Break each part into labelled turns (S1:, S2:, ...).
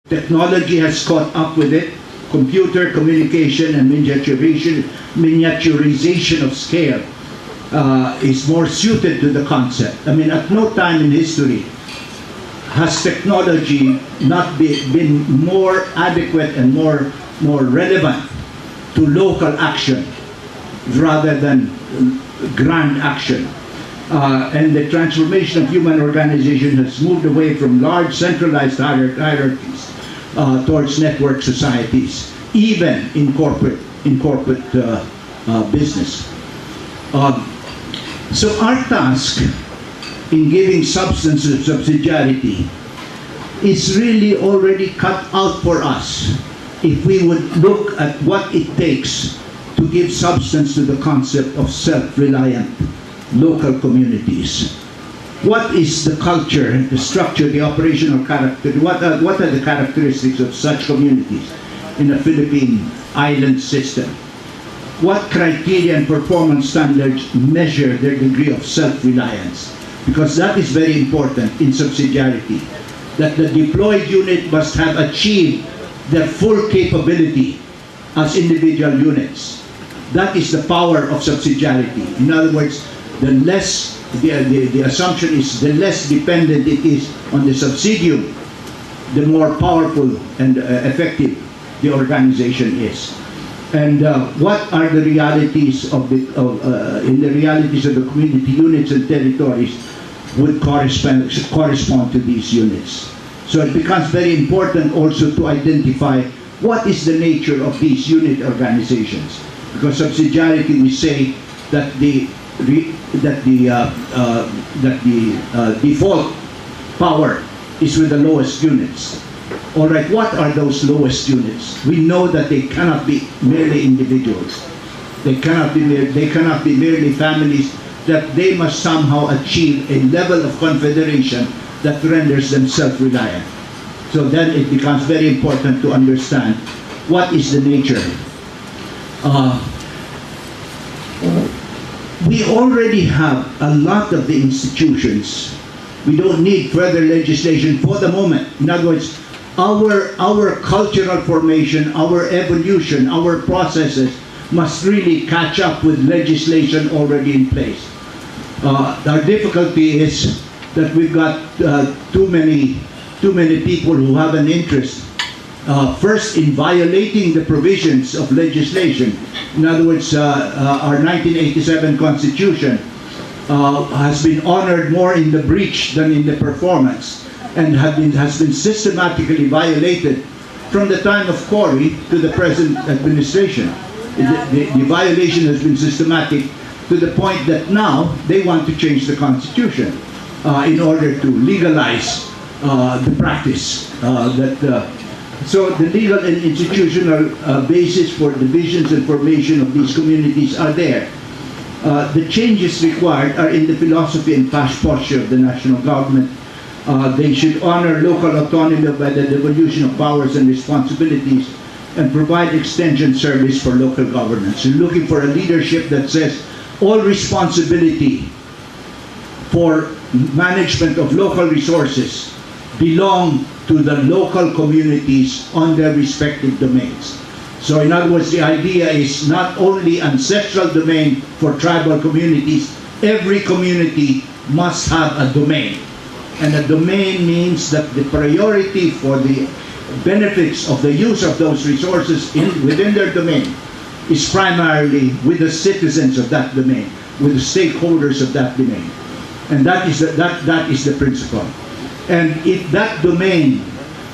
S1: Technology has caught up with it. Computer communication and miniaturization of scale is more suited to the concept. I mean, at no time in history has technology not been more adequate and more relevant to local action rather than grand action. And the transformation of human organization has moved away from large centralized hierarchies towards network societies, even in corporate business. So our task in giving substance to subsidiarity is really already cut out for us if we would look at what it takes to give substance to the concept of self-reliant local communities. What is the culture, the structure, the operational character? What are the characteristics of such communities in a Philippine island system? What criteria and performance standards measure their degree of self-reliance? Because that is very important in subsidiarity, that the deployed unit must have achieved their full capability as individual units. That is the power of subsidiarity. In other words, the assumption is the less dependent it is on the subsidium, the more powerful and effective the organization is. And what are the realities of the realities of the community units and territories would correspond to these units. So it becomes very important also to identify what is the nature of these unit organizations, because subsidiarity, we say that the default power is with the lowest units. All right, what are those lowest units? We know that they cannot be merely individuals. They cannot be merely families, that they must somehow achieve a level of confederation that renders them self-reliant. So then it becomes very important to understand what is the nature. We already have a lot of the institutions. We don't need further legislation for the moment. In other words, our cultural formation, our evolution, our processes must really catch up with legislation already in place. Our difficulty is that we've got too many people who have an interest first in violating the provisions of legislation. In other words, our 1987 Constitution has been honored more in the breach than in the performance, and has been systematically violated from the time of Cory to the present administration. The violation has been systematic to the point that now they want to change the Constitution in order to legalize the practice. So the legal and institutional basis for divisions and formation of these communities are there. The changes required are in the philosophy and past posture of the national government. They should honor local autonomy by the devolution of powers and responsibilities and provide extension service for local governance. We're looking for a leadership that says all responsibility for management of local resources belong to the local communities on their respective domains. So in other words, the idea is not only ancestral domain for tribal communities, every community must have a domain. And a domain means that the priority for the benefits of the use of those resources within their domain is primarily with the citizens of that domain, with the stakeholders of that domain. And that is the principle. And if that domain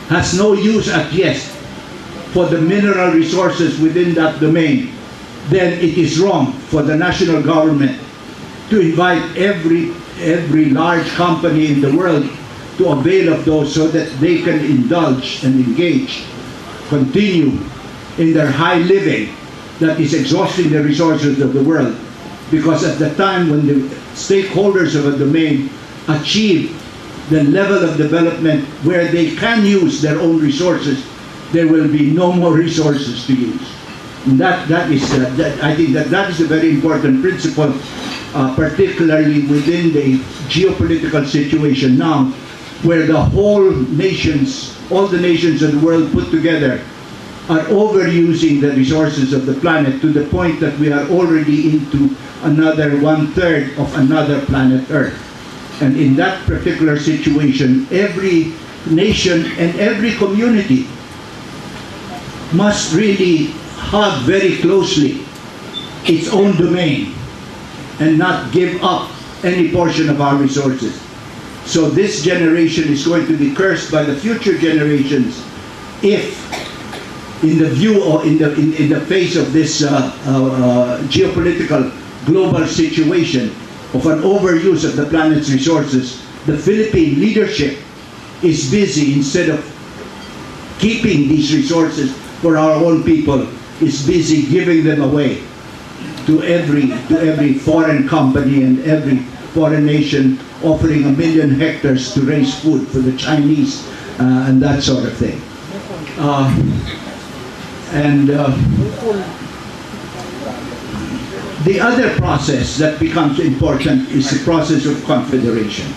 S1: has no use at yet for the mineral resources within that domain, then it is wrong for the national government to invite every large company in the world to avail of those so that they can indulge and engage, continue in their high living that is exhausting the resources of the world. Because at the time when the stakeholders of a domain achieve the level of development where they can use their own resources, there will be no more resources to use. And I think that is a very important principle, particularly within the geopolitical situation now, where the whole nations, all the nations of the world put together, are overusing the resources of the planet to the point that we are already into another 1/3 of another planet Earth. And in that particular situation, every nation and every community must really hug very closely its own domain and not give up any portion of our resources. So this generation is going to be cursed by the future generations if, in the view or in the face of this geopolitical global situation of an overuse of the planet's resources, the Philippine leadership is busy, instead of keeping these resources for our own people, is busy giving them away to every foreign company and every foreign nation, offering 1 million hectares to raise food for the Chinese and that sort of thing. The other process that becomes important is the process of confederation,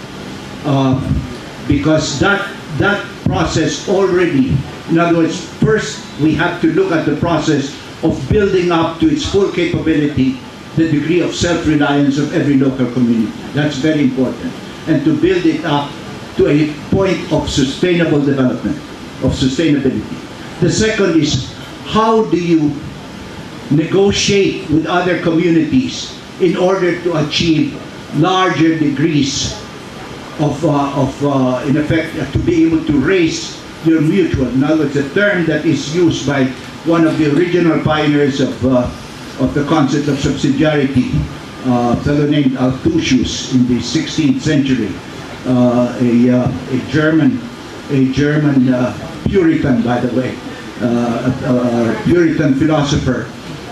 S1: because that process already, in other words, first we have to look at the process of building up to its full capability the degree of self-reliance of every local community. That's very important. And to build it up to a point of sustainable development, of sustainability. The second is, how do you negotiate with other communities in order to achieve larger degrees of in effect, to be able to raise your mutual. In other words, a term that is used by one of the original pioneers of the concept of subsidiarity, a fellow named Althusius in the 16th century, a German Puritan, by the way, a Puritan philosopher.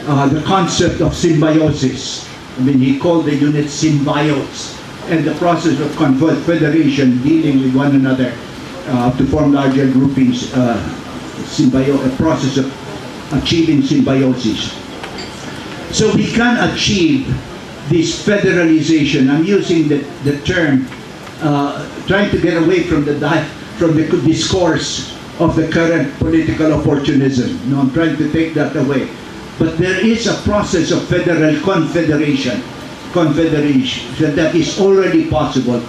S1: The concept of symbiosis. I mean, he called the unit symbiotes, and the process of confederation, dealing with one another to form larger groupings, a process of achieving symbiosis. So we can achieve this federalization. I'm using the term, trying to get away from the discourse of the current political opportunism. No, I'm trying to take that away. But there is a process of federal confederation that is already possible